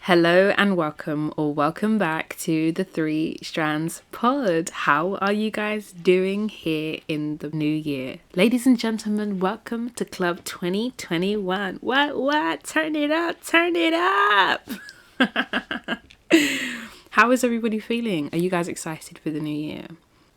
Hello and welcome or welcome back to the Three Strands Pod. How are you guys doing here in the new year? Ladies and gentlemen, welcome to Club 2021. What? Turn it up, turn it up. How is everybody feeling? Are you guys excited for the new year?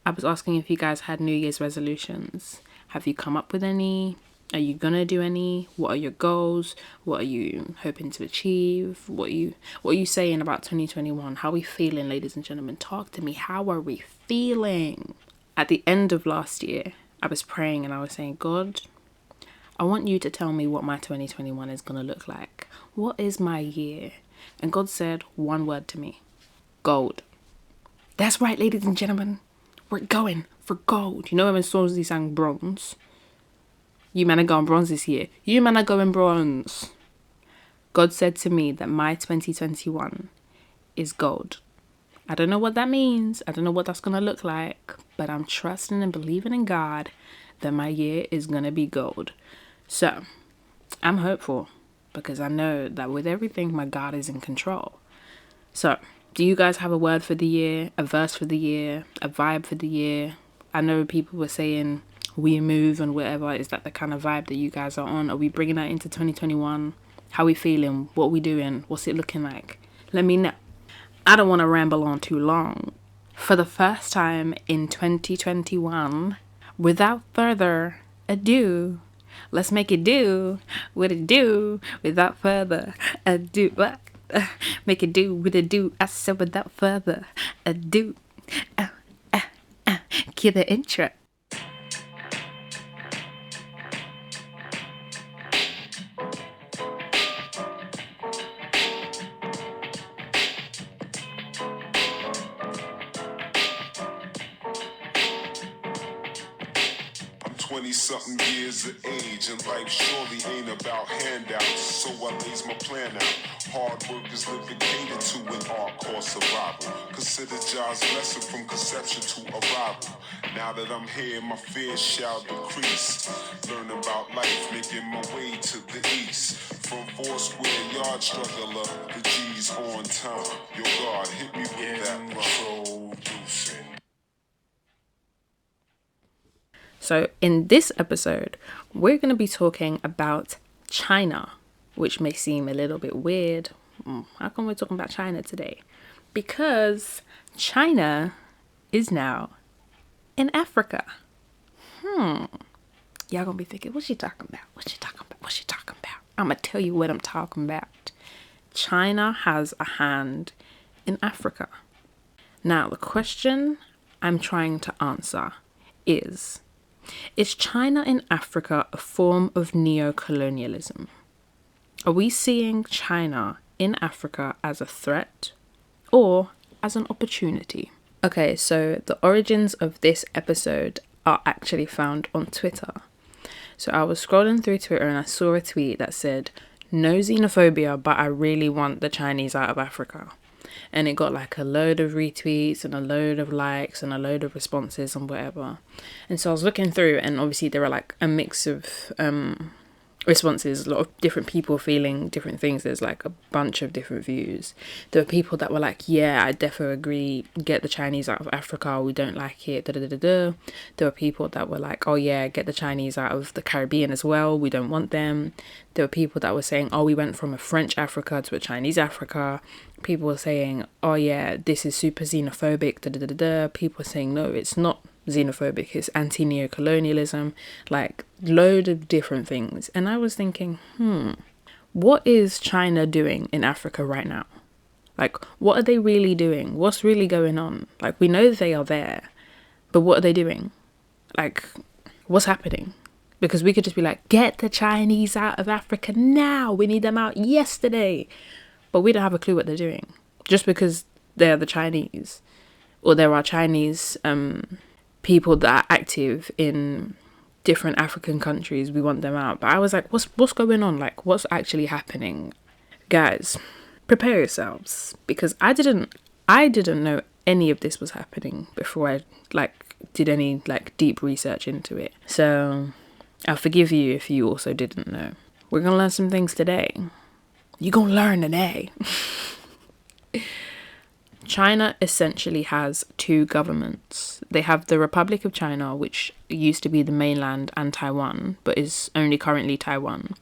I was asking if you guys had New Year's resolutions. Have you come up with any? Are you gonna do any? What are your goals? What are you hoping to achieve? What are you saying about 2021? How are we feeling, ladies and gentlemen? Talk to me. How are we feeling? At the end of last year, I was praying and I was saying, God, I want you to tell me what my 2021 is gonna look like. What is my year? And God said one word to me: gold. That's right, ladies and gentlemen. We're going for gold. You know when Stormzy sang bronze? You man are going bronze this year. You man are going bronze. God said to me that my 2021 is gold. I don't know what that means. I don't know what that's going to look like. But I'm trusting and believing in God that my year is going to be gold. So, I'm hopeful because I know that with everything, my God is in control. So, do you guys have a word for the year, a verse for the year, a vibe for the year? I know people were saying we move and whatever. Is that the kind of vibe that you guys are on? Are we bringing that into 2021? How are we feeling? What are we doing? What's it looking like? Let me know. I don't want to ramble on too long. For the first time in 2021, without further ado, let's make it do what it do without further ado. Make it do what it do. I said without further ado. Cue the intro. 20-something years of age, and life surely ain't about handouts. So I lays my plan out. Hard work is living catered to an hardcore survival. Consider God's blessing from conception to arrival. Now that I'm here, my fears shall decrease. Learn about life, making my way to the east. From 4 square yard struggler, the G's on time. Yo, God, hit me with that introducing. So in this episode, we're going to be talking about China, which may seem a little bit weird. How come we're talking about China today? Because China is now in Africa. Y'all gonna be thinking, what's she talking about? What's she talking about? What's she talking about? I'm gonna tell you what I'm talking about. China has a hand in Africa. Now, the question I'm trying to answer is China in Africa a form of neo-colonialism? Are we seeing China in Africa as a threat or as an opportunity? Okay, so the origins of this episode are actually found on Twitter. So I was scrolling through Twitter and I saw a tweet that said, "No xenophobia, but I really want the Chinese out of Africa." And it got like a load of retweets and a load of likes and a load of responses and whatever. And so I was looking through, and obviously there were like a mix of responses, a lot of different people feeling different things. There's like a bunch of different views. There were people that were like, yeah, I definitely agree, get the Chinese out of Africa, we don't like it, There were people that were like, oh yeah, get the Chinese out of the Caribbean as well, we don't want them. There were people that were saying, oh, we went from a French Africa to a Chinese Africa. People were saying, oh yeah, this is super xenophobic, People were saying, no, it's not xenophobic, it's anti-neo-colonialism, like load of different things. And I was thinking, what is China doing in Africa right now? Like, what are they really doing? What's really going on? Like, we know that they are there, but what are they doing? Like, what's happening? Because we could just be like, get the Chinese out of Africa now, we need them out yesterday. But we don't have a clue what they're doing. Just because they're the Chinese, or there are Chinese people that are active in different African countries, we want them out. But I was like, what's going on? Like, what's actually happening? Guys, prepare yourselves, because I didn't know any of this was happening before I did any deep research into it. So I'll forgive you if you also didn't know. We're gonna learn some things today. You're gonna learn today. China essentially has two governments. They have the Republic of China, which used to be the mainland, and Taiwan, but is only currently Taiwan.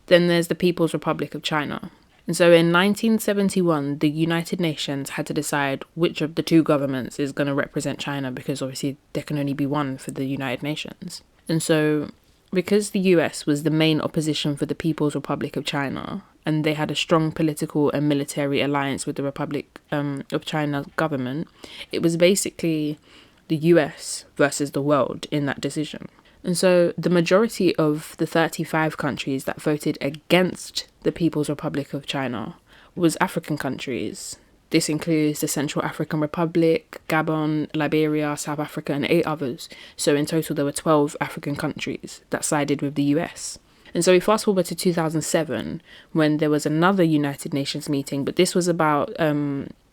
Then there's the People's Republic of China. And so in 1971, the United Nations had to decide which of the two governments is going to represent China, because obviously there can only be one for the United Nations. And so because the US was the main opposition for the People's Republic of China, and they had a strong political and military alliance with the Republic of China government, it was basically the US versus the world in that decision. And so the majority of the 35 countries that voted against the People's Republic of China was African countries. This includes the Central African Republic, Gabon, Liberia, South Africa, and 8 others. So in total, there were 12 African countries that sided with the US. And so we fast forward to 2007, when there was another United Nations meeting, but this was about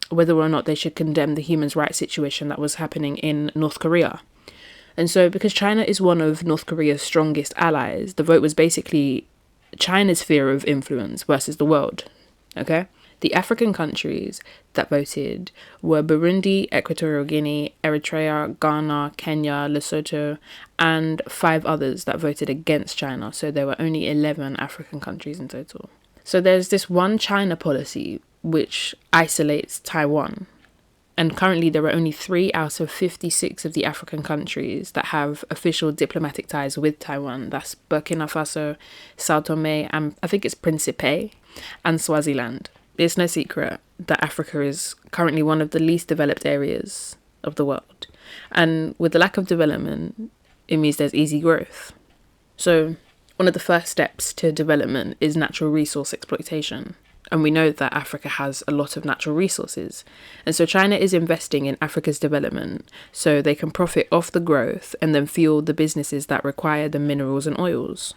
whether or not they should condemn the human rights situation that was happening in North Korea. And so because China is one of North Korea's strongest allies, the vote was basically China's sphere of influence versus the world, okay? The African countries that voted were Burundi, Equatorial Guinea, Eritrea, Ghana, Kenya, Lesotho, and 5 others that voted against China. So there were only 11 African countries in total. So there's this one China policy which isolates Taiwan. And currently there are only 3 out of 56 of the African countries that have official diplomatic ties with Taiwan. That's Burkina Faso, Sao Tome, and I think it's Principe, and Swaziland. It's no secret that Africa is currently one of the least developed areas of the world. And with the lack of development, it means there's easy growth. So one of the first steps to development is natural resource exploitation. And we know that Africa has a lot of natural resources. And so China is investing in Africa's development so they can profit off the growth and then fuel the businesses that require the minerals and oils.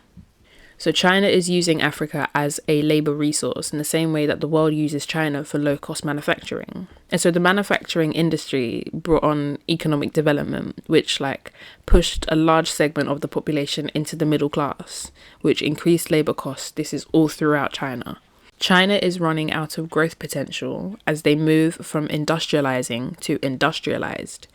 So China is using Africa as a labour resource in the same way that the world uses China for low-cost manufacturing. And so the manufacturing industry brought on economic development, which pushed a large segment of the population into the middle class, which increased labour costs. This is all throughout China. China is running out of growth potential as they move from industrializing to industrialized.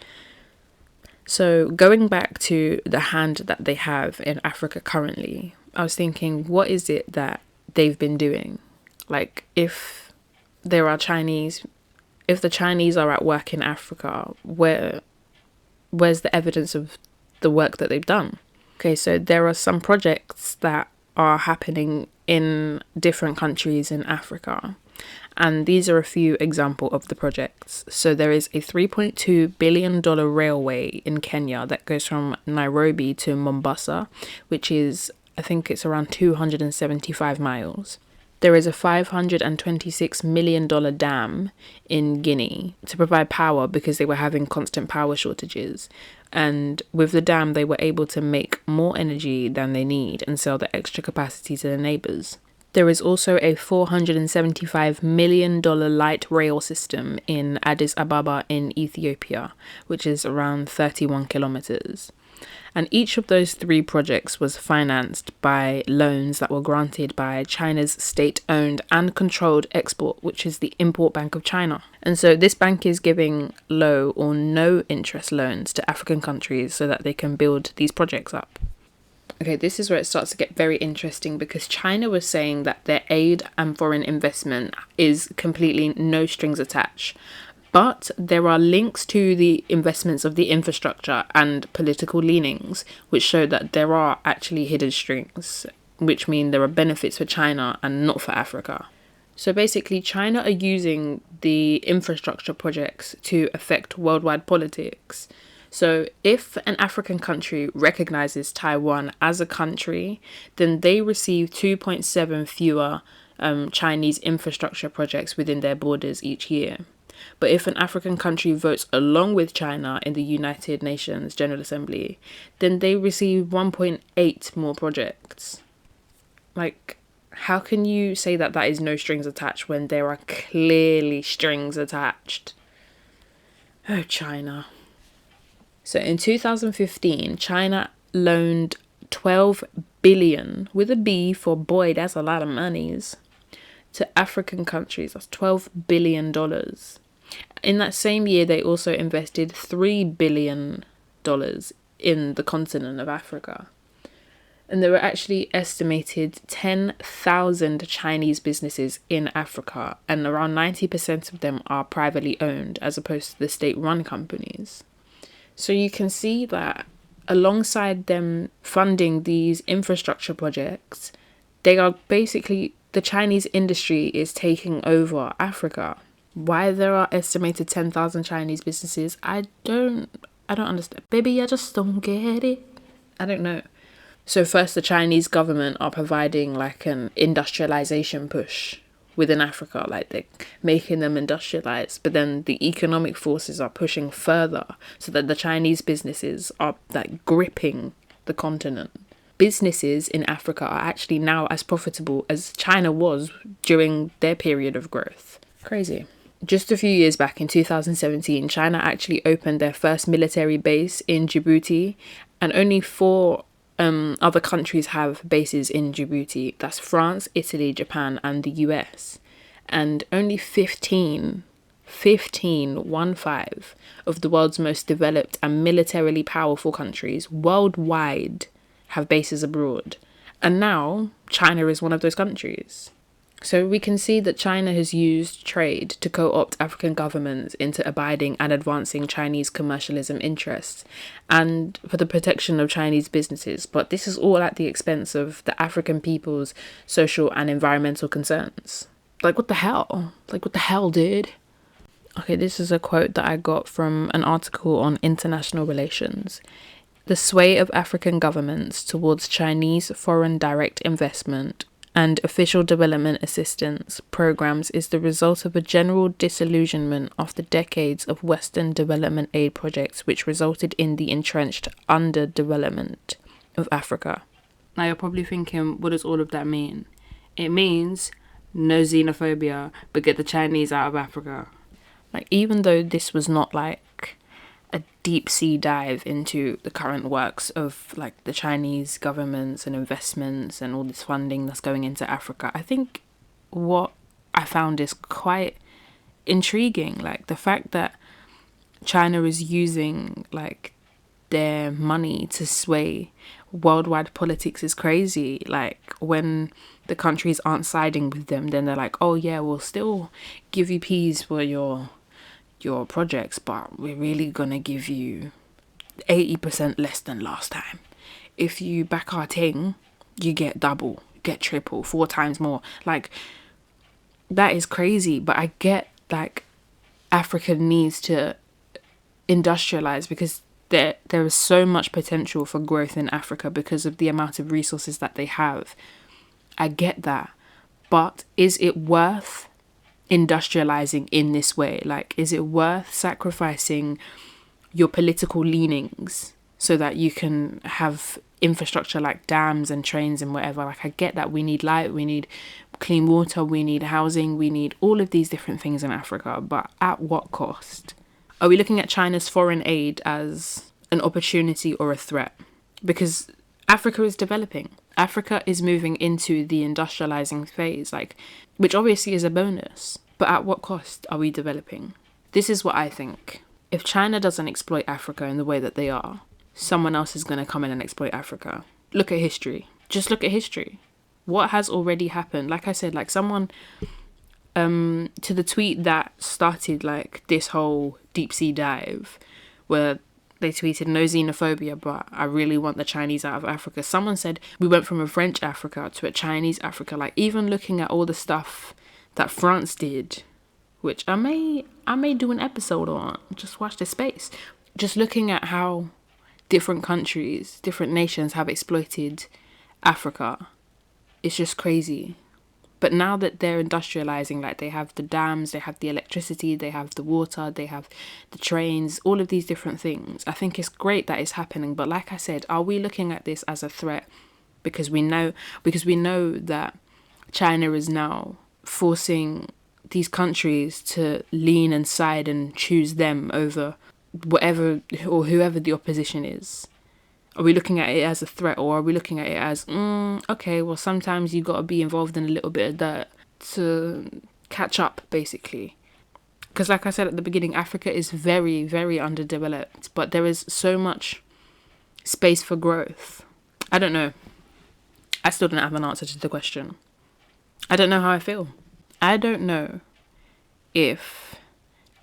So going back to the hand that they have in Africa currently, I was thinking, what is it that they've been doing? If the Chinese are at work in Africa, where's the evidence of the work that they've done? Okay, so there are some projects that are happening in different countries in Africa. And these are a few examples of the projects. So there is a $3.2 billion railway in Kenya that goes from Nairobi to Mombasa, which is, I think it's around 275 miles. There is a $526 million dam in Guinea to provide power because they were having constant power shortages. And with the dam, they were able to make more energy than they need and sell the extra capacity to their neighbours. There is also a $475 million light rail system in Addis Ababa in Ethiopia, which is around 31 kilometers. And each of those 3 projects was financed by loans that were granted by China's state-owned and controlled export, which is the Import Bank of China. And so this bank is giving low or no interest loans to African countries so that they can build these projects up. Okay, this is where it starts to get very interesting, because China was saying that their aid and foreign investment is completely no strings attached. But there are links to the investments of the infrastructure and political leanings, which show that there are actually hidden strings, which mean there are benefits for China and not for Africa. So basically, China are using the infrastructure projects to affect worldwide politics. So if an African country recognizes Taiwan as a country, then they receive 2.7 fewer Chinese infrastructure projects within their borders each year. But if an African country votes along with China in the United Nations General Assembly, then they receive 1.8 more projects. How can you say that that is no strings attached when there are clearly strings attached? Oh, China. So in 2015, China loaned 12 billion, with a B for boy, that's a lot of monies, to African countries. That's $12 billion. In that same year, they also invested $3 billion in the continent of Africa. And there were actually estimated 10,000 Chinese businesses in Africa, and around 90% of them are privately owned as opposed to the state-run companies. So you can see that alongside them funding these infrastructure projects, they are basically, the Chinese industry is taking over Africa. Why there are estimated 10,000 Chinese businesses, I don't understand. Baby, I just don't get it. I don't know. So first, the Chinese government are providing like an industrialization push within Africa, like they're making them industrialize. But then the economic forces are pushing further so that the Chinese businesses are like gripping the continent. Businesses in Africa are actually now as profitable as China was during their period of growth. Crazy. Just a few years back in 2017, China actually opened their first military base in Djibouti, and only 4 other countries have bases in Djibouti. That's France, Italy, Japan, and the US. And only 15 of the world's most developed and militarily powerful countries worldwide have bases abroad. And now China is one of those countries. So we can see that China has used trade to co-opt African governments into abiding and advancing Chinese commercialism interests and for the protection of Chinese businesses. But this is all at the expense of the African people's social and environmental concerns. Like, what the hell? Like, what the hell, dude? Okay, this is a quote that I got from an article on international relations. The sway of African governments towards Chinese foreign direct investment and official development assistance programs is the result of a general disillusionment after decades of Western development aid projects, which resulted in the entrenched underdevelopment of Africa. Now you're probably thinking, what does all of that mean? It means no xenophobia, but get the Chinese out of Africa. Like, even though this was not like a deep sea dive into the current works of like the Chinese governments and investments and all this funding that's going into Africa, I think what I found is quite intriguing. Like the fact that China is using like their money to sway worldwide politics is crazy. Like when the countries aren't siding with them, then they're like, oh yeah, we'll still give you peas for your projects, but we're really gonna give you 80% less than last time. If you back our thing, you get double, get triple, 4 times more. Like, that is crazy. But I get like Africa needs to industrialize because there is so much potential for growth in Africa because of the amount of resources that they have. I get that, but is it worth industrializing in this way? Like, is it worth sacrificing your political leanings so that you can have infrastructure like dams and trains and whatever? Like, I get that we need light, we need clean water, we need housing, we need all of these different things in Africa, but at what cost? Are we looking at China's foreign aid as an opportunity or a threat? Because Africa is developing. Africa is moving into the industrializing phase, like, which obviously is a bonus. But at what cost are we developing? This is what I think. If China doesn't exploit Africa in the way that they are, someone else is going to come in and exploit Africa. Look at history. Just look at history. What has already happened? Like I said, like someone, to the tweet that started like this whole deep sea dive, where they tweeted no xenophobia, but I really want the Chinese out of Africa. Someone said we went from a French Africa to a Chinese Africa. Like, even looking at all the stuff that France did, which I may do an episode on, just watch this space. Just looking at how different countries, different nations have exploited Africa, it's just crazy. But now that they're industrializing, like they have the dams, they have the electricity, they have the water, they have the trains, all of these different things, I think it's great that it's happening. But like I said, are we looking at this as a threat? Because we know that China is now forcing these countries to lean and side and choose them over whatever or whoever the opposition is. Are we looking at it as a threat, or are we looking at it as, okay, well, sometimes you got to be involved in a little bit of dirt to catch up, basically. Because like I said at the beginning, Africa is very, very underdeveloped, but there is so much space for growth. I don't know. I still don't have an answer to the question. I don't know how I feel. I don't know if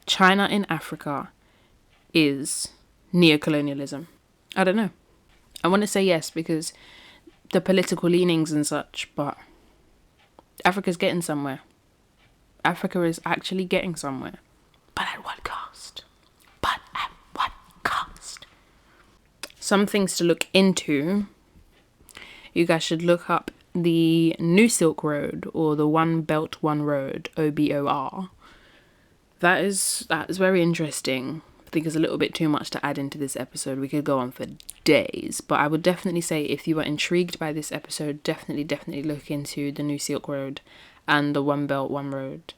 China in Africa is neo-colonialism. I don't know. I want to say yes because the political leanings and such, but Africa's getting somewhere. Africa is actually getting somewhere. But at what cost? But at what cost? Some things to look into. You guys should look up the New Silk Road or the One Belt, One Road, OBOR. That is very interesting. I think it's a little bit too much to add into this episode. We could go on for days, but I would definitely say if you are intrigued by this episode, definitely look into the New Silk Road and the One Belt, One Road.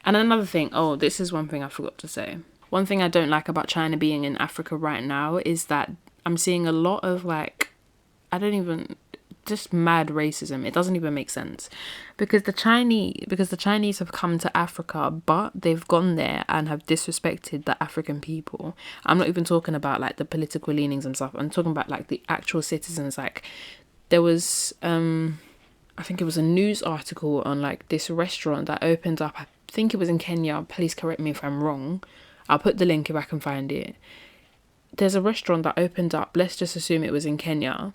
And another thing, this is one thing I forgot to say. One thing I don't like about China being in Africa right now is that I'm seeing a lot of just mad racism. It doesn't even make sense because the Chinese have come to Africa, but they've gone there and have disrespected the African people. I'm not even talking about like the political leanings and stuff. I'm talking about like the actual citizens. Like there was I think it was a news article on like this restaurant that opened up. I think it was in Kenya. Please correct me if I'm wrong. I'll put the link if I can find it. There's a restaurant that opened up. Let's just assume it was in Kenya.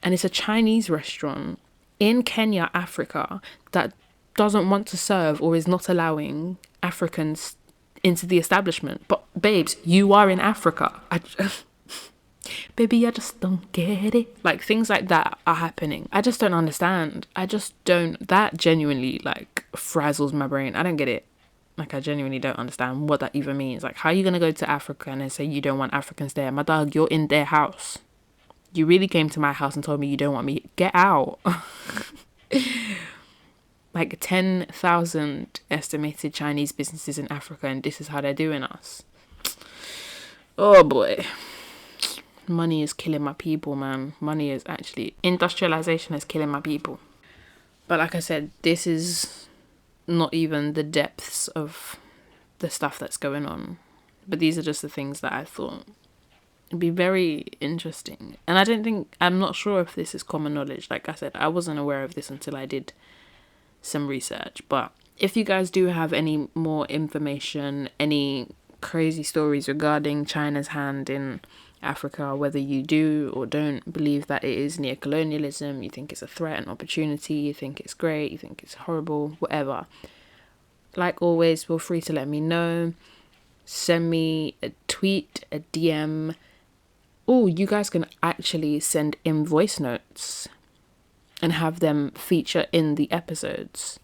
And it's a Chinese restaurant in Kenya, Africa, that doesn't want to serve or is not allowing Africans into the establishment. But babes, you are in Africa. Baby, I just don't get it. Like things like that are happening. I just don't understand. That genuinely like frazzles my brain. I don't get it. Like I genuinely don't understand what that even means. Like how are you going to go to Africa and then say you don't want Africans there? My dog, you're in their house. You really came to my house and told me you don't want me. Get out. Like 10,000 estimated Chinese businesses in Africa, and this is how they're doing us. Oh boy. Money is killing my people, man. Industrialization is killing my people. But like I said, this is not even the depths of the stuff that's going on. But these are just the things that I thought it'd be very interesting. And I'm not sure if this is common knowledge. Like I said, I wasn't aware of this until I did some research. But if you guys do have any more information, any crazy stories regarding China's hand in Africa, whether you do or don't believe that it is neo-colonialism, you think it's a threat, an opportunity, you think it's great, you think it's horrible, whatever. Like always, feel free to let me know. Send me a tweet, a DM. Oh, you guys can actually send in voice notes and have them feature in the episodes.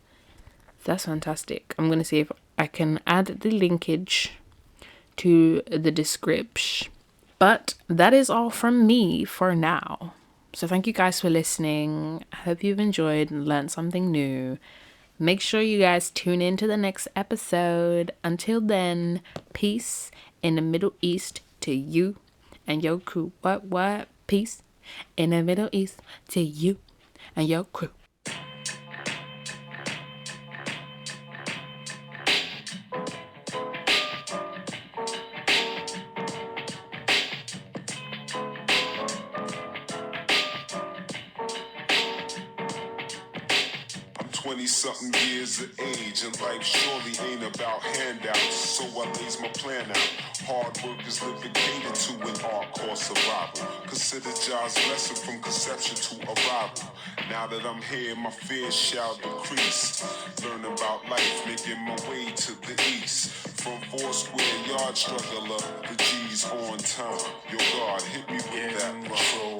That's fantastic. I'm going to see if I can add the linkage to the description. But that is all from me for now. So thank you guys for listening. I hope you've enjoyed and learned something new. Make sure you guys tune in to the next episode. Until then, peace in the Middle East to you and your crew. What? Peace in the Middle East to you and your crew. I'm 20-something years of age, and life surely ain't about handouts. So I lays my plan out. Hard work is living catered to in art called survival. Consider God's blessing from conception to arrival. Now that I'm here, my fears shall decrease. Learn about life, making my way to the east. From 4 square yard struggler, the G's on time. Your God hit me with that, bro.